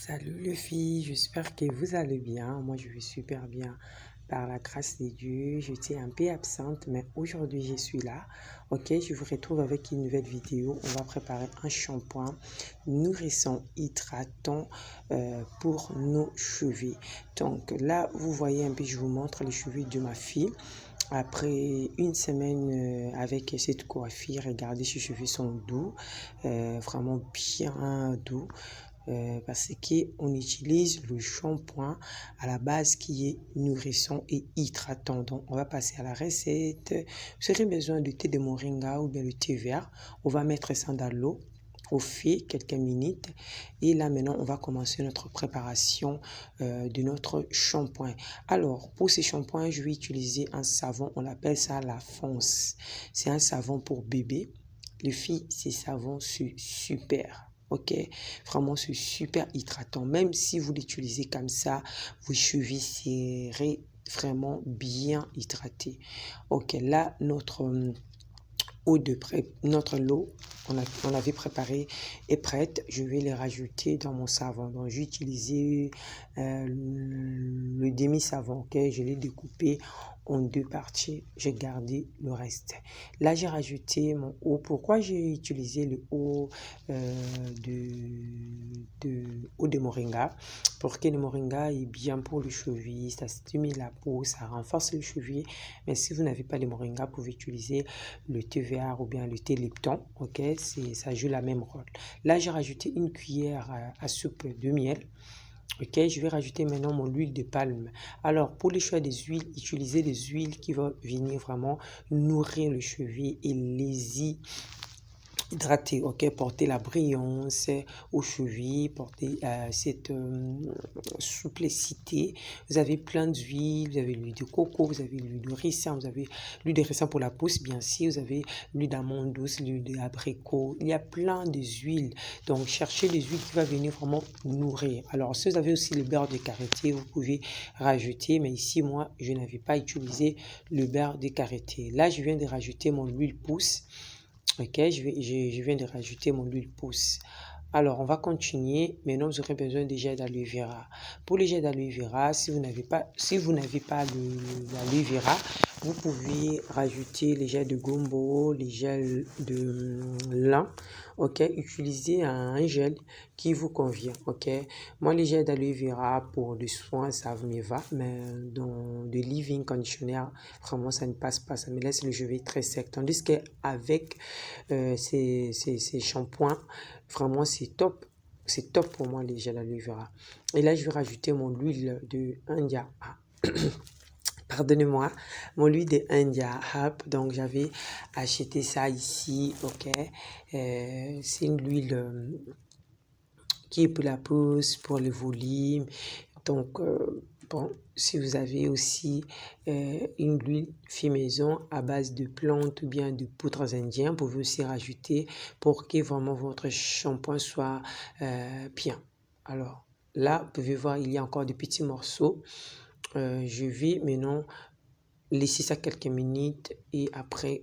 Salut les filles, j'espère que vous allez bien. Moi, je vais super bien par la grâce de Dieu. J'étais un peu absente, mais aujourd'hui, je suis là. Ok, je vous retrouve avec une nouvelle vidéo. On va préparer un shampoing nourrissant, hydratant pour nos cheveux. Donc là, vous voyez un peu, je vous montre les cheveux de ma fille. Après une semaine avec cette coiffure, regardez, ses cheveux sont doux, vraiment bien doux. Parce qu'on utilise le shampoing à la base qui est nourrissant et hydratant. Donc, on va passer à la recette. Vous aurez besoin de thé de moringa ou bien le thé vert. On va mettre ça dans l'eau au fait quelques minutes. Et là, maintenant, on va commencer notre préparation de notre shampoing. Alors, pour ce shampoing, je vais utiliser un savon. On appelle ça la Fonce. C'est un savon pour bébé. Les filles, ces savons, c'est super. Ok, vraiment c'est super hydratant. Même si vous l'utilisez comme ça, vos cheveux seraient vraiment bien hydratés. Ok, là notre notre lot, on avait préparé est prête. Je vais les rajouter dans mon savon. Donc j'ai utilisé le demi-savon. Ok, je l'ai découpé en deux parties. J'ai gardé le reste. Là j'ai rajouté mon eau. Pourquoi j'ai utilisé le eau eau de moringa? Parce que le moringa est bien pour le cheveu, ça stimule la peau, ça renforce le cheveu. Mais si vous n'avez pas de moringa, vous pouvez utiliser le thé vert ou bien le thé Lipton. Ok, ça joue la même rôle. Là, j'ai rajouté une cuillère à soupe de miel. Ok, je vais rajouter maintenant mon huile de palme. Alors, pour le choix des huiles, utilisez des huiles qui vont venir vraiment nourrir le cheveu et les hydrater, ok, porter la brillance aux cheveux, porter cette souplicité. Vous avez plein d'huiles, vous avez l'huile de coco, vous avez l'huile de ricin, vous avez l'huile de ricin pour la pousse, bien sûr, vous avez l'huile d'amande douce, l'huile d'abricot, il y a plein d'huiles. Donc, cherchez les huiles qui vont venir vraiment nourrir. Alors, si vous avez aussi le beurre de karité, vous pouvez rajouter, mais ici, moi, je n'avais pas utilisé le beurre de karité. Là, je viens de rajouter mon huile pousse. Ok, je viens de rajouter mon huile pousse. Alors, on va continuer. Maintenant, vous aurez besoin des gels d'aloe vera. Pour les gels d'aloe vera, si vous n'avez pas l'aloe vera, vous pouvez rajouter les gels de gombo, les gels de lin. Ok, utilisez un gel qui vous convient. Ok, moi, les gels d'aloe vera pour le soin, ça me va, mais dans le leave-in conditioner, vraiment, ça ne passe pas. Ça me laisse le cheveu très sec. Tandis qu'avec ces shampoings, vraiment, c'est top. C'est top pour moi, les gels aloe vera. Et là, je vais rajouter mon huile de India. Pardonnez-moi, mon huile de India Hub. Donc, j'avais acheté ça ici. Ok. C'est une huile qui est pour la pousse, pour le volume. Donc, bon, si vous avez aussi une huile fait maison à base de plantes ou bien de poudres indiennes, vous pouvez aussi rajouter pour que vraiment votre shampoing soit bien. Alors, là, vous pouvez voir, il y a encore des petits morceaux. Je vais maintenant laisser ça quelques minutes et après,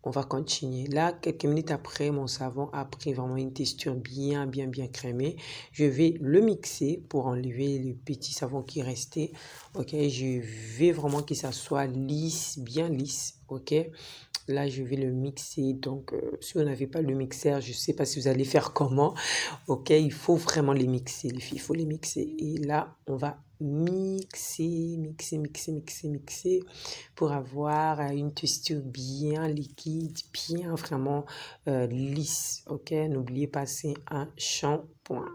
on va continuer. Là, quelques minutes après, mon savon a pris vraiment une texture bien crémée. Je vais le mixer pour enlever le petit savon qui restait. Ok, je vais vraiment que ça soit lisse, bien lisse. Ok, là, je vais le mixer. Donc, si vous n'avez pas le mixeur, je ne sais pas si vous allez faire comment. Ok, il faut vraiment les mixer, les filles. Il faut les mixer. Et là, on va mixer pour avoir une texture bien liquide, bien vraiment lisse. Ok, n'oubliez pas, c'est un shampoing.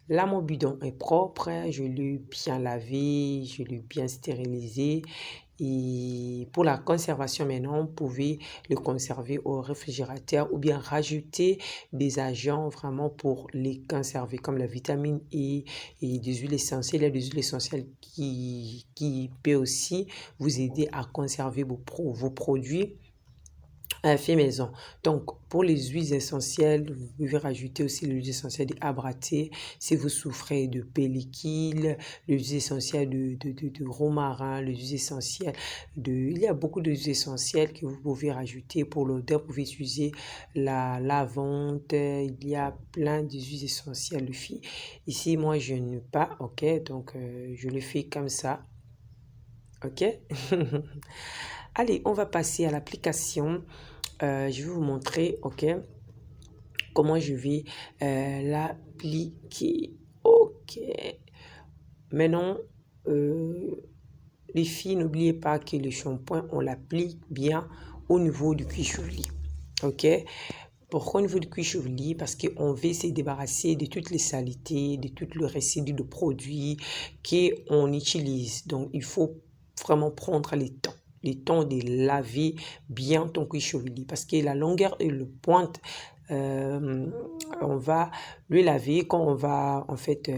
Là, mon bidon est propre, je l'ai bien lavé, je l'ai bien stérilisé. Et pour la conservation maintenant, vous pouvez le conserver au réfrigérateur ou bien rajouter des agents vraiment pour les conserver, comme la vitamine E et des huiles essentielles. Il y a des huiles essentielles qui peuvent aussi vous aider à conserver vos produits fait maison. Donc, pour les huiles essentielles, vous pouvez rajouter aussi l'huile essentielle d'Abraté. Si vous souffrez de pellicule, l'huile essentielle de romarin, l'huile essentielle de... Il y a beaucoup d'huiles essentielles que vous pouvez rajouter pour l'odeur. Vous pouvez utiliser la lavande. Il y a plein d'huiles essentielles, les filles. Ici, moi, je n'ai pas, ok? Donc, je le fais comme ça. Ok? Allez, on va passer à l'application. Je vais vous montrer, ok, comment je vais l'appliquer. Ok. Maintenant, les filles, n'oubliez pas que le shampoing, on l'applique bien au niveau du cuir chevelu. Ok. Pourquoi au niveau du cuir chevelu? Parce qu'on veut se débarrasser de toutes les saletés, de tout le résidu de produits qu'on utilise. Donc, il faut vraiment prendre le temps de laver bien ton cuir chevelu. Parce que la longueur et le pointe, on va le laver quand on va en fait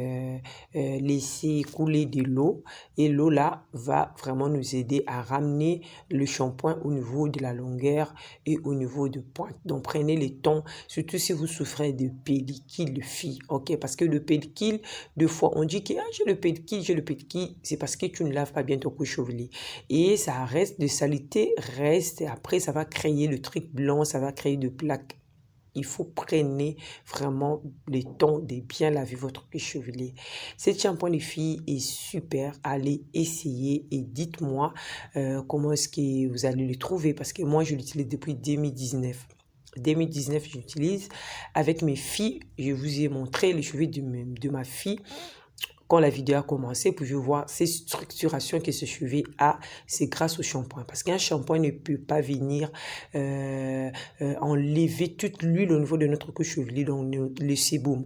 laisser couler de l'eau, et l'eau là va vraiment nous aider à ramener le shampoing au niveau de la longueur et au niveau de pointe. Donc prenez le temps, surtout si vous souffrez de pellicule, filles, ok, parce que le pellicule, deux fois on dit que j'ai le pellicule, c'est parce que tu ne laves pas bien ton cuir chevelu et ça reste de saleté, reste, et après ça va créer le truc blanc, ça va créer de plaques. Il faut prendre vraiment le temps de bien laver votre cuir chevelu. Cette shampoing les filles est super. Allez essayer et dites-moi comment est-ce que vous allez le trouver, parce que moi je l'utilise depuis 2019. 2019 j'utilise avec mes filles. Je vous ai montré les cheveux de ma fille. Quand la vidéo a commencé, vous pouvez voir ces structurations que ce cheveu a, c'est grâce au shampoing. Parce qu'un shampoing ne peut pas venir enlever toute l'huile au niveau de notre cuir chevelu, donc le sébum.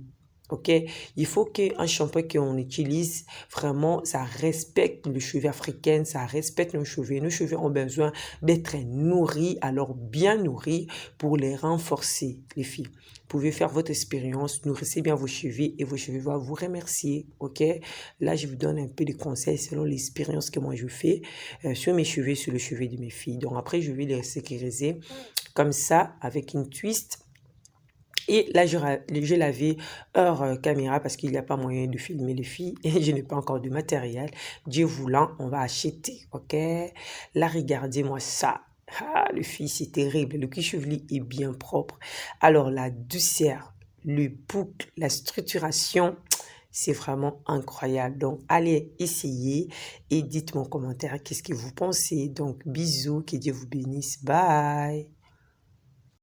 Ok, il faut qu'un shampoing qu'on utilise, vraiment, ça respecte le cheveu africain, ça respecte nos cheveux. Nos cheveux ont besoin d'être nourris, alors bien nourris pour les renforcer, les filles. Vous pouvez faire votre expérience, nourrissez bien vos cheveux et vos cheveux vont vous remercier, ok? Là, je vous donne un peu de conseils selon l'expérience que moi je fais sur mes cheveux, sur les cheveux de mes filles. Donc après, je vais les sécuriser comme ça avec une twist. Et là, j'ai lavé hors caméra parce qu'il n'y a pas moyen de filmer les filles et je n'ai pas encore de matériel. Dieu voulant, on va acheter, ok? Là, regardez-moi ça. Ah, les filles, c'est terrible. Le cuir chevelu est bien propre. Alors, la douceur, le boucle, la structuration, c'est vraiment incroyable. Donc, allez essayer et dites-moi en commentaire qu'est-ce que vous pensez. Donc, bisous, que Dieu vous bénisse. Bye!